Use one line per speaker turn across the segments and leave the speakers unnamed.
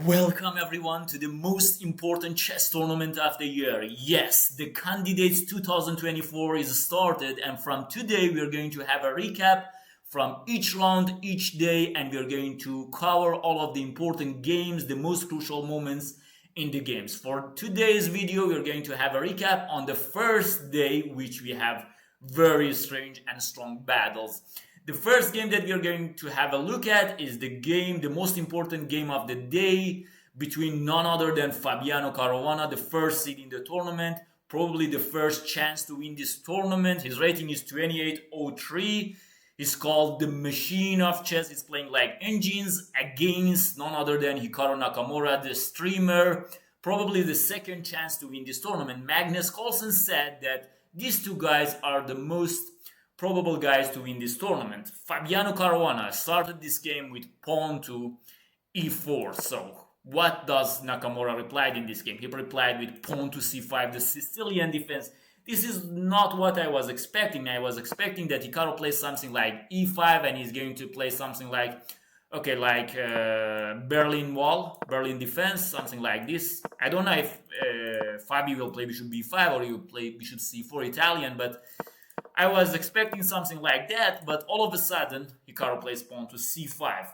Welcome everyone to the most important chess tournament of the year. Yes, the Candidates 2024 is started, and from today we are going to have a recap from each round, each day, and we are going to cover all of the important games, the most crucial moments in the games. For today's video, we are going to have a recap on the first day, which we have very strange and strong battles. The first game that we are going to have a look at is the most important game of the day between none other than Fabiano Caruana, the first seed in the tournament, probably the first chance to win this tournament. His rating is 2803. He's called the Machine of Chess. He's playing like engines against none other than Hikaru Nakamura, the streamer. Probably the second chance to win this tournament. Magnus Carlsen said that these two guys are the most probable guys to win this tournament. Fabiano Caruana started this game with pawn to e4. So what does Nakamura reply in this game? He replied with pawn to c5, the Sicilian defense. This is not what I was expecting. I was expecting that Hikaru plays something like e5 and he's going to play something like, Berlin wall, Berlin defense, something like this. I don't know if Fabi will play bishop b5 or he will play bishop c4 Italian, but I was expecting something like that, but all of a sudden, Hikaru plays pawn to c5.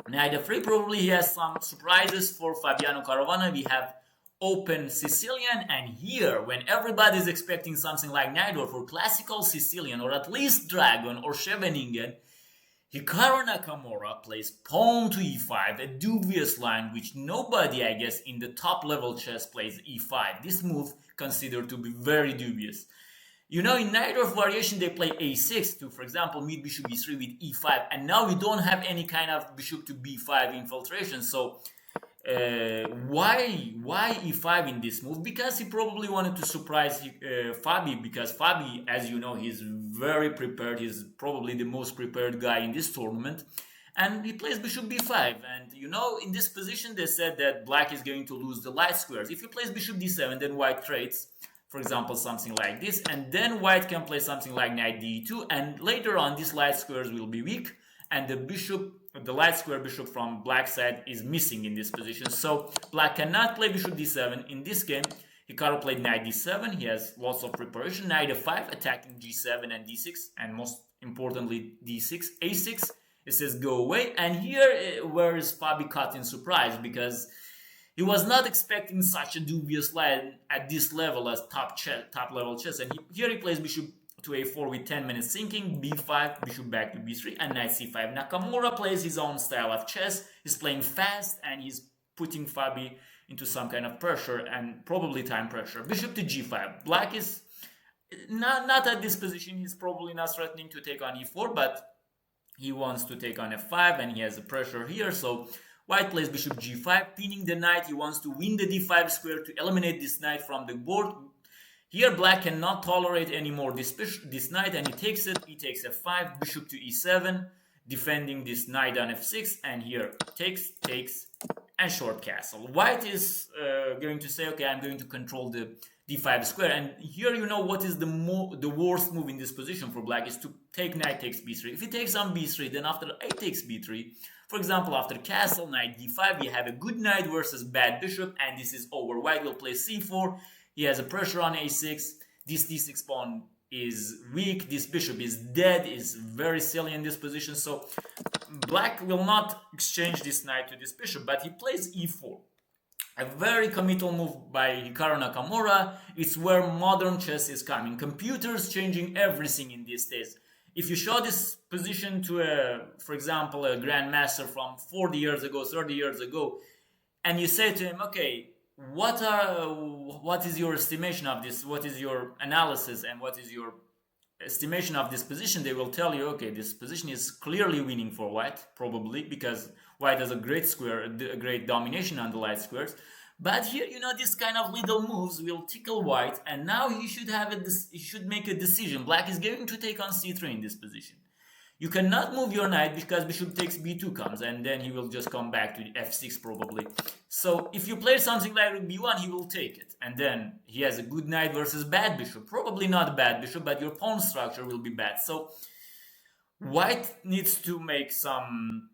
Knight f3, probably he has some surprises for Fabiano Caruana. We have open Sicilian, and here, when everybody is expecting something like knight or for classical Sicilian, or at least dragon or Scheveningen, Hikaru Nakamura plays pawn to e5, a dubious line which nobody, I guess, in the top level chess plays e5. This move considered to be very dubious. You know, in neither variation they play a6 to, for example, meet bishop b3 with e5, and now we don't have any kind of bishop to b5 infiltration. So why e5 in this move? Because he probably wanted to surprise Fabi, because Fabi, as you know, he's very prepared. He's probably the most prepared guy in this tournament, and he plays bishop b5. And you know, in this position they said that black is going to lose the light squares. If he plays bishop d7, then white trades. For example, something like this, and then white can play something like knight d2, and later on these light squares will be weak, and the light square bishop from black side is missing in this position. So black cannot play bishop d7. In this game, Hikaru played knight d7. He has lots of preparation. Knight f5, attacking g7 and d6, and most importantly d6, a6. It says go away, and here where is Fabi caught in surprise, because he was not expecting such a dubious line at this level as top level chess, and here he plays bishop to a4 with 10 minutes thinking, b5, bishop back to b3, and knight c5. Nakamura plays his own style of chess. He's playing fast, and he's putting Fabi into some kind of pressure, and probably time pressure. Bishop to g5. Black is not at this position. He's probably not threatening to take on e4, but he wants to take on f5, and he has the pressure here, so white plays bishop g5, pinning the knight. He wants to win the d5 square to eliminate this knight from the board. Here black cannot tolerate anymore this knight, and he takes it. He takes f5, bishop to e7, defending this knight on f6, and here takes, and short castle. White is going to say, okay, I'm going to control the d5 square, and here you know what is the worst move in this position for black is to take knight takes b3. If he takes on b3, then after a takes b3, for example, after castle, knight d5, we have a good knight versus bad bishop, and this is over. White will play c4. He has a pressure on a6. This d6 pawn is weak. This bishop is dead, is very silly in this position. So black will not exchange this knight to this bishop, but he plays e4. A very committal move by Hikaru Nakamura. It's where modern chess is coming. Computers changing everything in these days. If you show this position to, for example, a grandmaster from 40 years ago, 30 years ago, and you say to him, okay, what is your estimation of this? What is your analysis and what is your estimation of this position? They will tell you, okay, this position is clearly winning for white, probably, because white has a great domination on the light squares. But here, you know, this kind of little moves will tickle white, and now he should make a decision. Black is going to take on c3 in this position. You cannot move your knight because bishop takes b2 comes, and then he will just come back to f6 probably. So if you play something like rook b1, he will take it, and then he has a good knight versus bad bishop. Probably not a bad bishop, but your pawn structure will be bad. So white needs to make some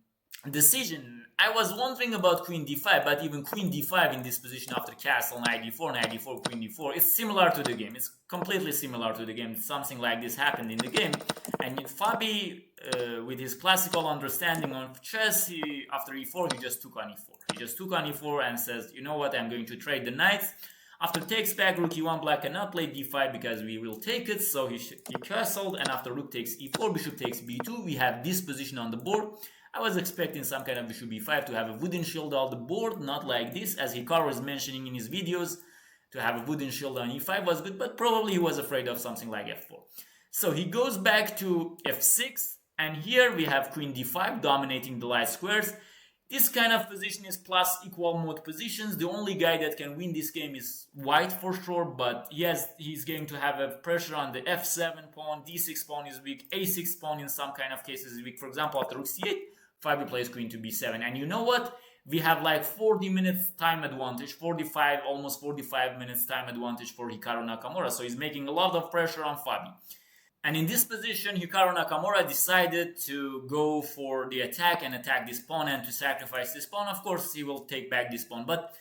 decision. I was wondering about queen d5, but even queen d5 in this position after castle, knight d4, knight d4, queen d4, it's similar to the game. It's completely similar to the game. Something like this happened in the game. And Fabi, with his classical understanding of chess, after e4, he just took on e4. He just took on e4 and says, you know what, I'm going to trade the knights. After takes back, rook e1, black cannot play d5 because we will take it, so he castled, and after rook takes e4, bishop takes b2, we have this position on the board. I was expecting some kind of bishop b5 to have a wooden shield on the board, not like this, as Hikaru is mentioning in his videos, to have a wooden shield on e5 was good, but probably he was afraid of something like f4. So he goes back to f6, and here we have queen d5 dominating the light squares. This kind of position is plus equal mode positions. The only guy that can win this game is white for sure, but yes, he's going to have a pressure on the f7 pawn, d6 pawn is weak, a6 pawn in some kind of cases is weak. For example, after rook c8, Fabi plays queen to b7. And you know what? We have like 40 minutes time advantage, 45, almost 45 minutes time advantage for Hikaru Nakamura. So he's making a lot of pressure on Fabi. And in this position, Hikaru Nakamura decided to go for the attack and attack this pawn and to sacrifice this pawn. Of course, he will take back this pawn. But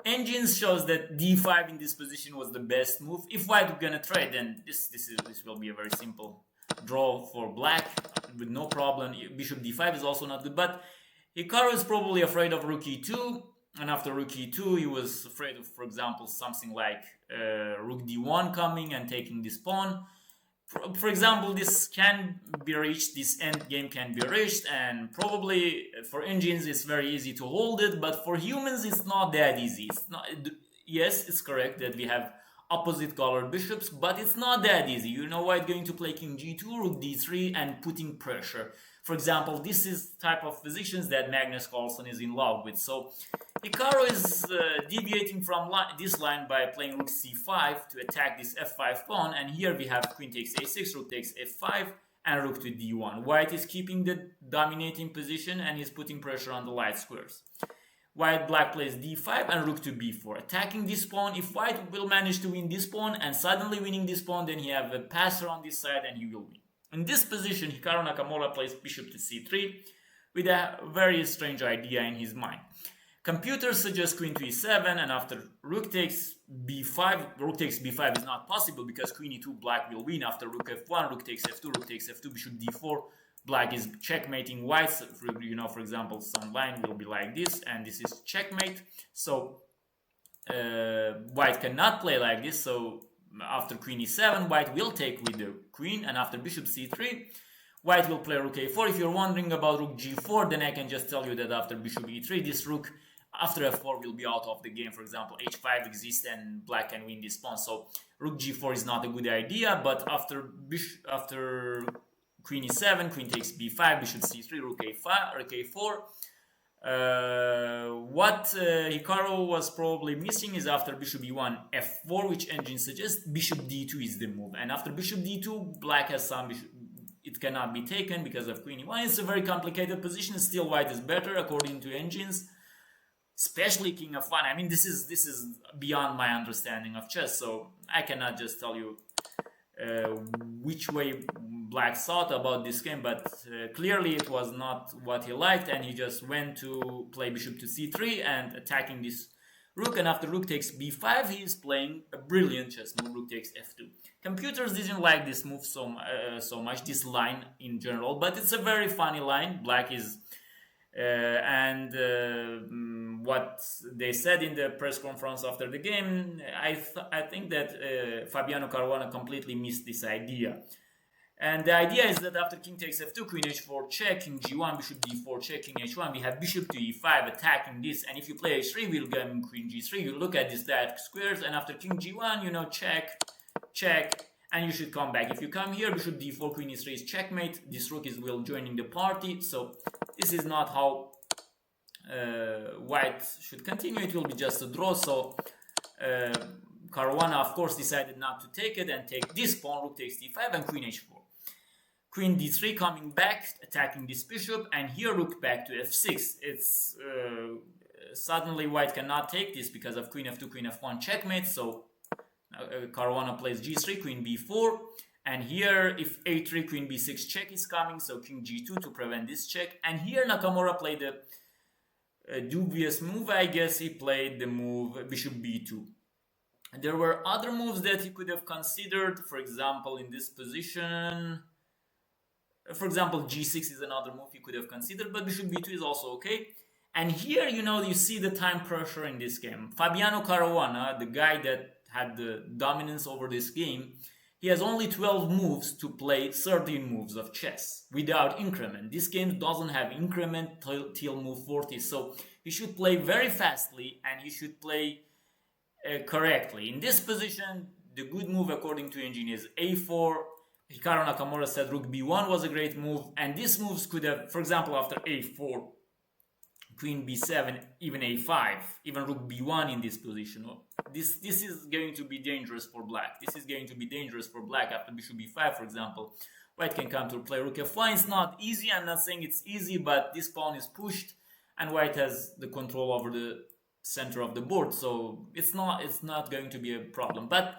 engines shows that d5 in this position was the best move. If white is gonna trade, then this will be a very simple draw for black with no problem. Bishop d5 is also not good. But Hikaru is probably afraid of rook e2. And after rook e2, he was afraid of, for example, something like rook d1 coming and taking this pawn. For example, this can be reached, this end game can be reached, and probably for engines it's very easy to hold it, but for humans it's not that easy. It's not, yes, it's correct that we have opposite colored bishops, but it's not that easy. You know, white going to play king g2, rook d3, and putting pressure. For example, this is type of positions that Magnus Carlsen is in love with. So Hikaru is deviating from this line by playing rook c5 to attack this f5 pawn, and here we have queen takes a6, rook takes f5, and rook to d1. White is keeping the dominating position and is putting pressure on the light squares. Black plays d5 and rook to b4, attacking this pawn. If white will manage to win this pawn and suddenly winning this pawn, then he have a passer on this side and he will win. In this position, Hikaru Nakamura plays bishop to c3 with a very strange idea in his mind. Computers suggest queen to e7, and after rook takes b5, rook takes b5 is not possible because queen e2, black will win. After rook f1, rook takes f2, rook takes f2, bishop d4, black is checkmating white. So for example, some line will be like this, and this is checkmate. So white cannot play like this, so after queen e7, white will take with the queen, and after bishop c3, white will play rook a4. If you're wondering about rook g4, then I can just tell you that after bishop e3, this rook after f4 will be out of the game. For example, h5 exists and black can win this pawn. So rook g4 is not a good idea, but after queen e7, queen takes b5, bishop c3, rook a4. What Hikaru was probably missing is after bishop e1, f4, which engine suggests bishop d2 is the move. And after bishop d2, black has some bishop. It cannot be taken because of queen e1. It's a very complicated position. Still, white is better according to engines, especially king f1. I mean, this is beyond my understanding of chess, so I cannot just tell you which way black thought about this game, but clearly it was not what he liked, and he just went to play bishop to c3 and attacking this rook, and after rook takes b5, he is playing a brilliant chess move, rook takes f2. Computers didn't like this move so much, this line in general, but it's a very funny line. Black is what they said in the press conference after the game, I think that Fabiano Caruana completely missed this idea. And the idea is that after king takes f2, queen h4 check, king g1, bishop d4 check, king h1, we have bishop to e5 attacking this, and if you play h3, we'll get queen g3. You look at these diagonal squares, and after king g1, you know, check, check, and you should come back. If you come here, bishop d4, queen e3 is checkmate. This rook will joining the party, so this is not how white should continue. It will be just a draw. So Caruana, of course, decided not to take it and take this pawn, rook takes d5, and queen h4. Queen d3 coming back, attacking this bishop, and here rook back to f6. It's suddenly white cannot take this because of queen f2, queen f1 checkmate. So Caruana plays g3, queen b4, And here, if a3, queen b6 check is coming, so king g2 to prevent this check. And here Nakamura played a dubious move, I guess. He played the move bishop b2. There were other moves that he could have considered, for example, in this position. For example, g6 is another move he could have considered, but bishop b2 is also okay. And here, you see the time pressure in this game. Fabiano Caruana, the guy that had the dominance over this game, he has only 12 moves to play 13 moves of chess without increment. This game doesn't have increment till move 40, so he should play very fastly and he should play correctly. In this position, the good move according to engine is a4. Hikaru Nakamura said rook b1 was a great move, and these moves could have, for example, after a4, queen b7, even a5, even rook b1 in this position. This is going to be dangerous for black. This is going to be dangerous for black after bishop b5, for example. White can come to play rook f1. It's not easy. I'm not saying it's easy, but this pawn is pushed, and white has the control over the center of the board, so it's not going to be a problem. But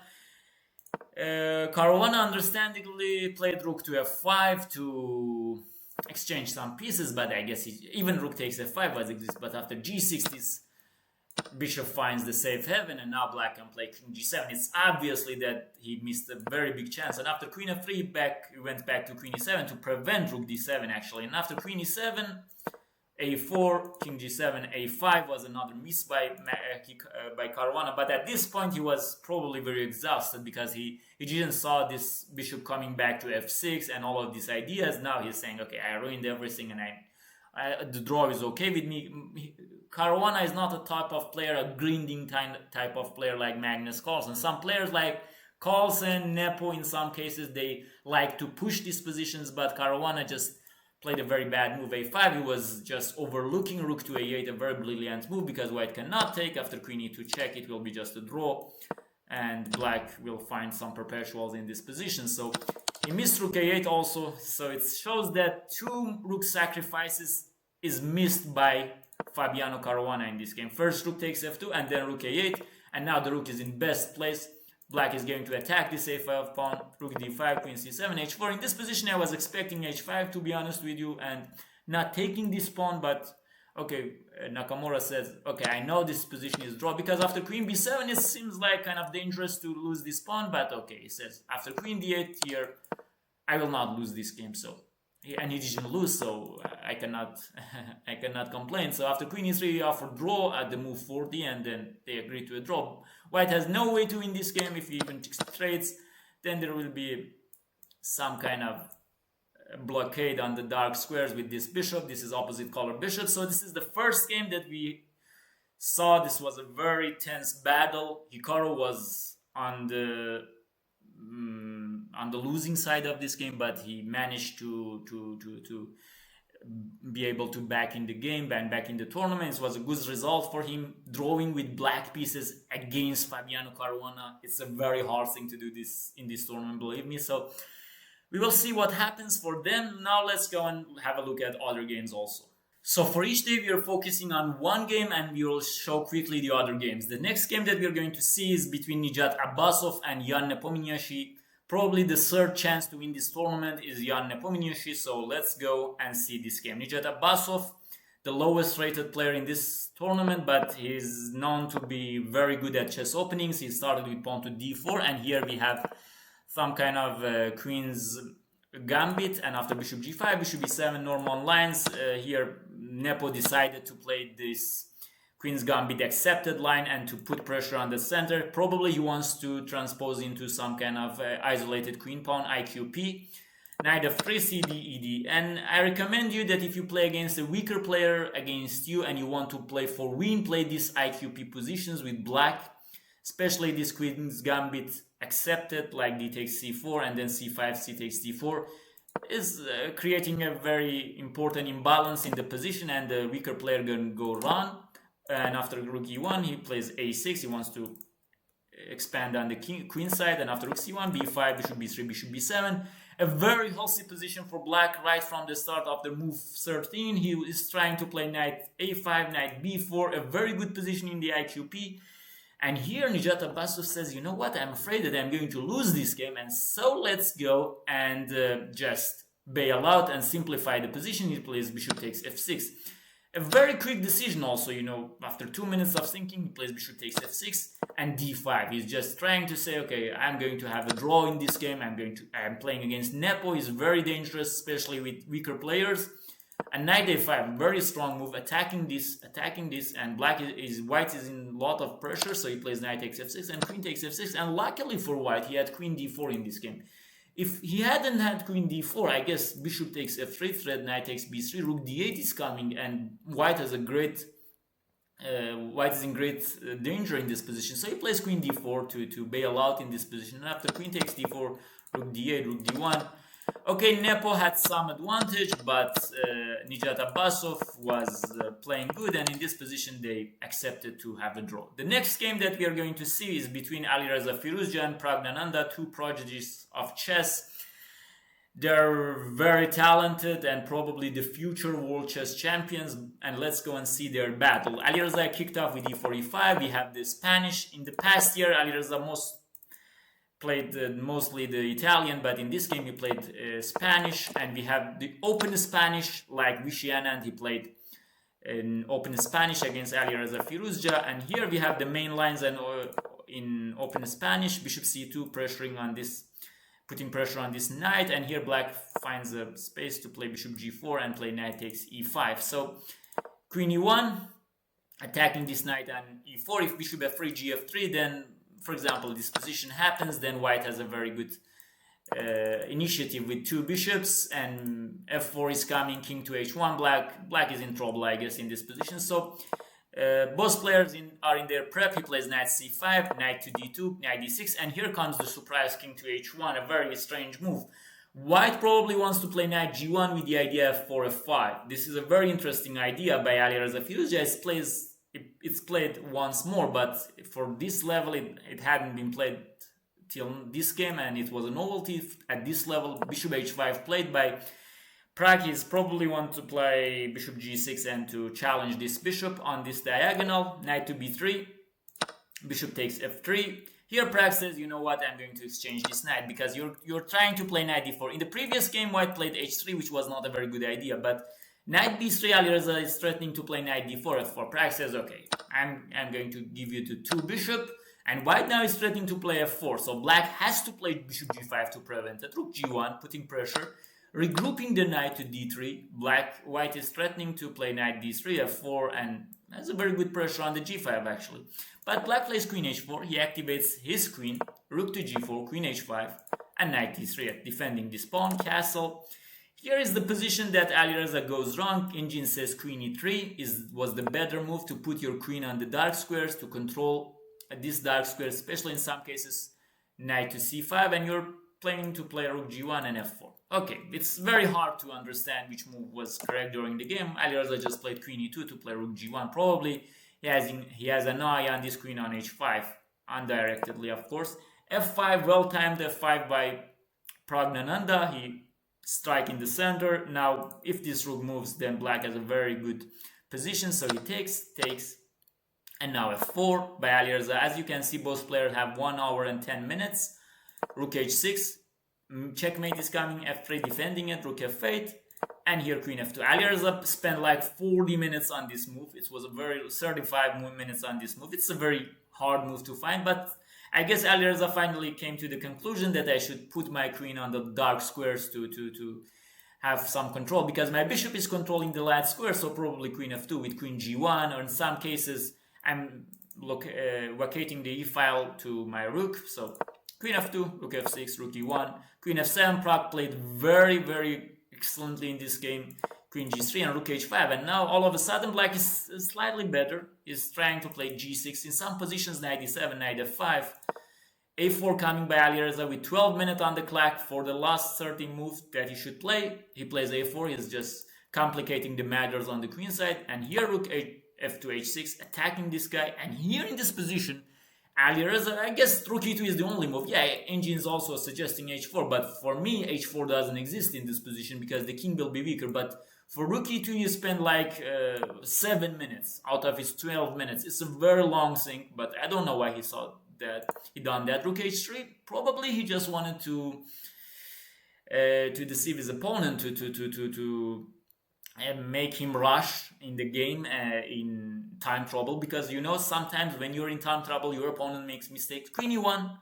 Caruana understandably played rook to f5 to exchange some pieces, but I guess even rook takes f5 was exist. But after g6, this bishop finds the safe haven, and now black can play king g7. It's obviously that he missed a very big chance. And after queen f3, he went back to queen e7 to prevent rook d7 actually. And after queen e7, a4, king g7, a5 was another miss by Caruana. But at this point he was probably very exhausted because he didn't saw this bishop coming back to f6 and all of these ideas. Now he's saying, okay, I ruined everything and the draw is okay with me. Caruana is not a type of player, a grinding type of player like Magnus Carlsen. Some players like Carlsen, Nepo, in some cases, they like to push these positions, but Caruana just played a very bad move a5. He was just overlooking rook to a8, a very brilliant move because white cannot take. After queen e2 check, it will be just a draw, and black will find some perpetuals in this position. So he missed rook a8 also, so it shows that 2 rook sacrifices is missed by Fabiano Caruana in this game. First rook takes f2 and then rook a8, and now the rook is in best place. Black is going to attack this a5 pawn, rook d5, queen c7, h4. In this position I was expecting h5 to be honest with you and not taking this pawn, but okay, Nakamura says, okay, I know this position is draw because after queen b7 it seems like kind of dangerous to lose this pawn, but okay, he says after queen d8 here I will not lose this game, so and he didn't lose, so I cannot I cannot complain. So after queen e3 he offered draw at the move 40 and then they agreed to a draw. White has no way to win this game. If he even trades, then there will be some kind of blockade on the dark squares with this bishop. This is opposite color bishop. So this is the first game that we saw. This was a very tense battle. Hikaru was on the losing side of this game, but he managed to be able to back in the game and back in the tournament. It was a good result for him. Drawing with black pieces against Fabiano Caruana, it's a very hard thing to do this in this tournament, believe me. So we will see what happens for them. Now let's go and have a look at other games also. So for each day we are focusing on one game and we will show quickly the other games. The next game that we are going to see is between Nijat Abassov and Jan Nepomniachtchi. Probably the third chance to win this tournament is Jan Nepomniachtchi, so let's go and see this game. Nijat Abassov, the lowest rated player in this tournament, but he's known to be very good at chess openings. He started with pawn to d4, and here we have some kind of queen's gambit, and after bishop g5, bishop e7, normal lines. Here Nepo decided to play this queen's gambit accepted line and to put pressure on the center. Probably he wants to transpose into some kind of isolated queen pawn, IQP. Knight f3, cd, ed. And I recommend you that if you play against a weaker player against you and you want to play for win, play these IQP positions with black, especially this queen's gambit accepted, like d takes c4 and then c5, c takes d4, is creating a very important imbalance in the position, and the weaker player can go run. And after rook e1, he plays a6. He wants to expand on the queen side. And after rook c1, b5, bishop b3, bishop b7. A very healthy position for black right from the start of the move 13. He is trying to play knight a5, knight b4. A very good position in the IQP. And here Nijat Abassov says, you know what, I'm afraid that I'm going to lose this game, and so let's go and just bail out and simplify the position. He plays bishop takes f6. A very quick decision also, after 2 minutes of thinking, he plays bishop takes f6 and d5. He's just trying to say, okay, I'm going to have a draw in this game. I'm playing against Nepo. He's very dangerous, especially with weaker players. And knight a5, very strong move, attacking this, and white is in a lot of pressure, so he plays knight takes f6 and queen takes f6, and luckily for white, he had queen d4 in this game. If he hadn't had queen d4, I guess bishop takes f3, threat knight takes b3, rook d8 is coming, and white is in great danger in this position. So he plays queen d4 to bail out in this position, and after queen takes d4, rook d8, rook d1. Okay, Nepo had some advantage, but Nijat Abassov was playing good, and in this position they accepted to have a draw. The next game that we are going to see is between Alireza Firouzja and Pragnannanda, two prodigies of chess. They're very talented and probably the future world chess champions, and let's go and see their battle. Alireza kicked off with e4, e5. We have the Spanish. In the past year, Alireza played mostly the Italian, but in this game he played Spanish, and we have the open Spanish like Viciana, and he played in open Spanish against Alireza Firouzja. And here we have the main lines and in open Spanish, bishop c2 putting pressure on this knight, and here black finds a space to play bishop g4 and play knight takes e5. So queen e1, attacking this knight on e4. If bishop f3, gf3, then for example, this position happens, then white has a very good initiative with two bishops, and f4 is coming, king to h1. Black is in trouble, I guess, in this position. So both players are in their prep. He plays knight c5, knight to d2, knight d6, and here comes the surprise king to h1, a very strange move. White probably wants to play knight g1 with the idea f4, f5. This is a very interesting idea by Alireza Firouzja. It's played once more, but for this level it hadn't been played till this game, and it was a novelty at this level. Bishop h5 played by Prag. He's probably want to play bishop g6 and to challenge this bishop on this diagonal. Knight to b3, bishop takes f3. Here Prag says, you know what, I'm going to exchange this knight because you're trying to play knight d4. In the previous game, white played h3, which was not a very good idea, but knight b3, Alireza is threatening to play knight d4, f4. Prag says, okay, I'm going to give you to two bishop, and white now is threatening to play f4. So black has to play bishop g5 to prevent it. Rook g1, putting pressure, regrouping the knight to d3. White is threatening to play knight d3, f4, and that's a very good pressure on the g5 actually. But black plays queen h4, he activates his queen, rook to g4, queen h5, and knight d3, defending this pawn, castle. Here is the position that Alireza goes wrong. Engine says queen e3 was the better move to put your queen on the dark squares, to control these dark squares, especially in some cases knight to c5, and you're planning to play rook g1 and f4. Okay, it's very hard to understand which move was correct during the game. Alireza just played queen e2 to play rook g1. Probably he has an eye on this queen on h5, undirectedly of course. f5, well-timed f5 by Pragnannanda. He strike in the center. Now, if this rook moves, then black has a very good position. So he takes, and now f4 by Alireza. As you can see, both players have 1 hour and 10 minutes. Rook h6, checkmate is coming, f3 defending it, rook f8, and here queen f2. Alireza spent like 40 minutes on this move. It was a very 35 minutes on this move. It's a very hard move to find, but I guess Alireza finally came to the conclusion that I should put my queen on the dark squares to have some control, because my bishop is controlling the light square, so probably queen f2 with queen g1, or in some cases I'm vacating the e-file to my rook, so queen f2, rook f6, rook e1, queen f7. Prag played very, very excellently in this game, queen g3 and rook h5, and now all of a sudden black is slightly better, is trying to play g6, in some positions knight e7, knight f5, a4 coming by Alireza with 12 minutes on the clock for the last 13 moves that he should play. He plays a4, he's just complicating the matters on the queen side, and here rook f2, h6, attacking this guy, and here in this position, Alireza, I guess rook e2 is the only move. Yeah, engine is also suggesting h4, but for me, h4 doesn't exist in this position because the king will be weaker, but For rook e2, you spend like 7 minutes out of his 12 minutes. It's a very long thing, but I don't know why he thought that he done that. Rook h3, probably he just wanted to deceive his opponent, to make him rush in the game in time trouble, because you know sometimes when you're in time trouble your opponent makes mistakes. Queen e1,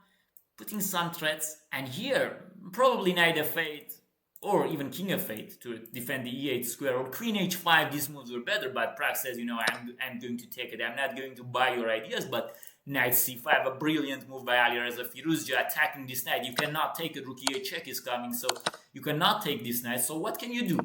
putting some threats, and here probably knight f8 or even king f8 to defend the e8 square, or queen h5. These moves were better, but Prag says, you know, I'm going to take it, I'm not going to buy your ideas. But knight c5, a brilliant move by Alireza Firouzja, attacking this knight. You cannot take it, rook e8 check is coming, so you cannot take this knight. So what can you do?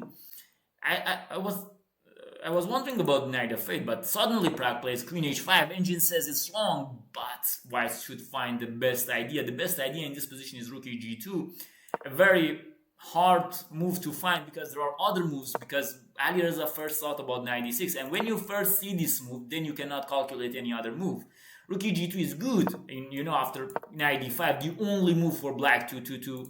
I was wondering about knight f8, but suddenly Prag plays queen h5. Engine says it's wrong, but white should find the best idea. The best idea in this position is rook eg2. A very hard move to find, because there are other moves, because Alireza first thought about knight d6, and when you first see this move, then you cannot calculate any other move. Rook eg2 is good, and you know, after knight d5, the only move for black to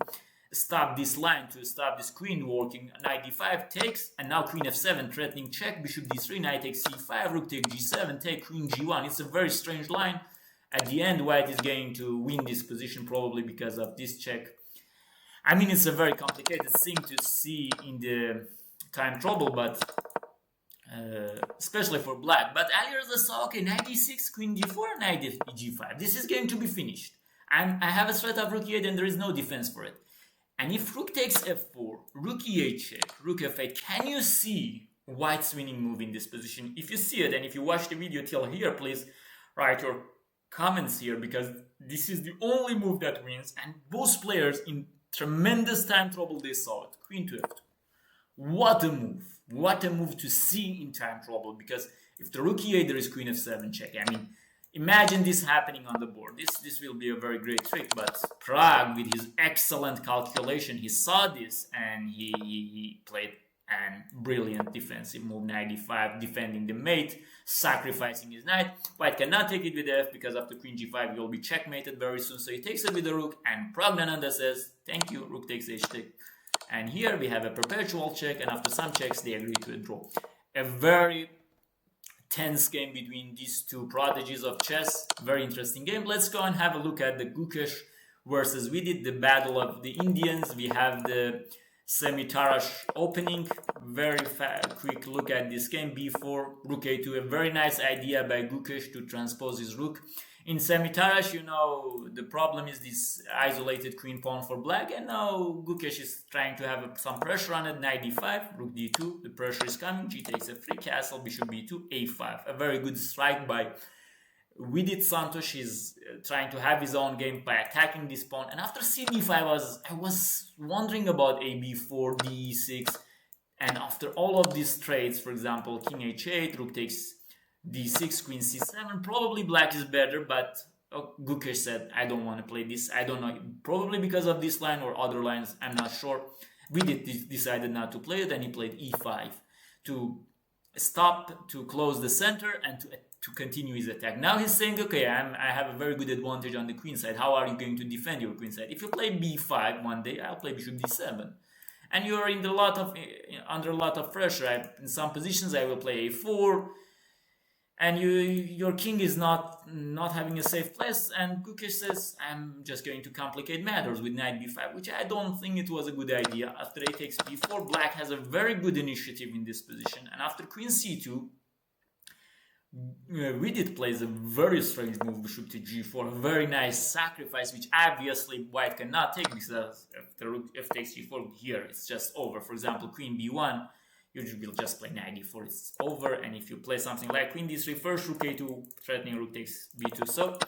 stop this line, to stop this queen working. Knight d5 takes, and now queen f7 threatening check, bishop d3, knight takes c5, rook takes g7, take queen g1. It's a very strange line. At the end, white is going to win this position probably because of this check. I mean, it's a very complicated thing to see in the time trouble, but especially for black. But Alireza saw, okay, knight d6, queen d4, knight g5. This is going to be finished. I have a threat of rook e8 and there is no defense for it. And if rook takes f4, rook e8 check, rook f8, can you see white's winning move in this position? If you see it, and if you watch the video till here, please write your comments here, because this is the only move that wins, and both players in tremendous time trouble, they saw it. Queen to f2. What a move. What a move to see in time trouble, because if the rook e8, there is queen f7 check. I mean, imagine this happening on the board. This will be a very great trick, but Prag, with his excellent calculation, he saw this and he played a brilliant defensive move, knight d5, defending the mate, sacrificing his knight. White cannot take it with f, because after queen g5 he will be checkmated very soon, so he takes it with the rook, and Pragnannanda says, thank you, rook takes h6. And here we have a perpetual check, and after some checks they agree to a draw. A very tense game between these two prodigies of chess. Very interesting game. Let's go and have a look at the Gukesh versus Vidit, the battle of the Indians. We have the semi-Tarash opening. Very quick look at this game. b4, rook a2. A very nice idea by Gukesh to transpose his rook. In semi-Tarash, you know, the problem is this isolated queen pawn for black, and now Gukesh is trying to have some pressure on it. Knight d5, rook d2, the pressure is coming, g takes a free castle, bishop b2, a5. A very good strike by Vidit Santosh. Is trying to have his own game by attacking this pawn, and after c d5, I was wondering about a b4, d6, and after all of these trades, for example, king h8, rook takes d6, queen c7, probably black is better, but Gukesh said, I don't want to play this. I don't know, probably because of this line or other lines, I'm not sure. Vidit decided not to play it, and he played e5 to stop, to close the center, and to continue his attack. Now he's saying, okay, I have a very good advantage on the queen side. How are you going to defend your queen side? If you play b5 one day, I'll play bishop d7. And you're under a lot of pressure. In some positions, I will play a4, and your king is not having a safe place, and Gukesh says, I'm just going to complicate matters with knight b5, which I don't think it was a good idea. After a takes b4, black has a very good initiative in this position, and after queen c2, Vidit plays a very strange move, bishop to g4, a very nice sacrifice, which obviously white cannot take, because if the rook f takes g4 here, it's just over. For example, queen b1, you will just play knight d4, it's over. And if you play something like queen d3 first, rook a2, threatening rook takes b2. So,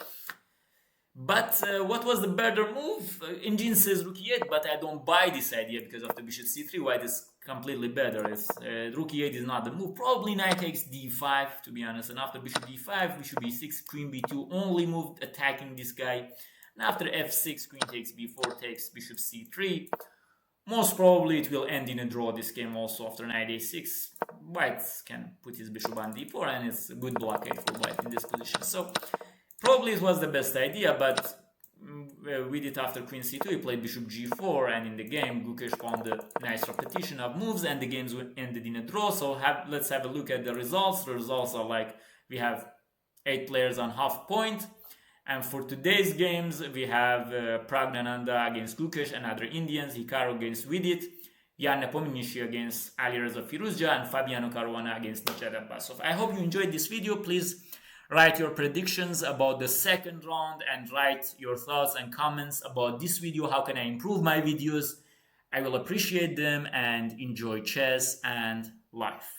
but what was the better move? Engine says rook e8, but I don't buy this idea, because of the bishop c3, white is completely better. It's, rook e8 is not the move. Probably knight takes d5, to be honest. And after bishop d5, bishop b6, queen b2, only move attacking this guy. And after f6, queen takes b4, takes bishop c3. Most probably it will end in a draw, this game also. After knight a6, white can put his bishop on d4, and it's a good blockade for white in this position. So probably it was the best idea, but Vidit after queen c2, he played bishop g4, and in the game Gukesh found a nice repetition of moves, and the games ended in a draw. So let's have a look at the results. The results are like, we have 8 players on half point, and for today's games we have Pragnannanda against Gukesh and other Indians, Hikaru against Vidit, nepomniachtchi against Alireza Firouzja, and Fabiano Caruana against Nijat Abassov. I hope you enjoyed this video. Please write your predictions about the second round and write your thoughts and comments about this video. How can I improve my videos? I will appreciate them, and enjoy chess and life.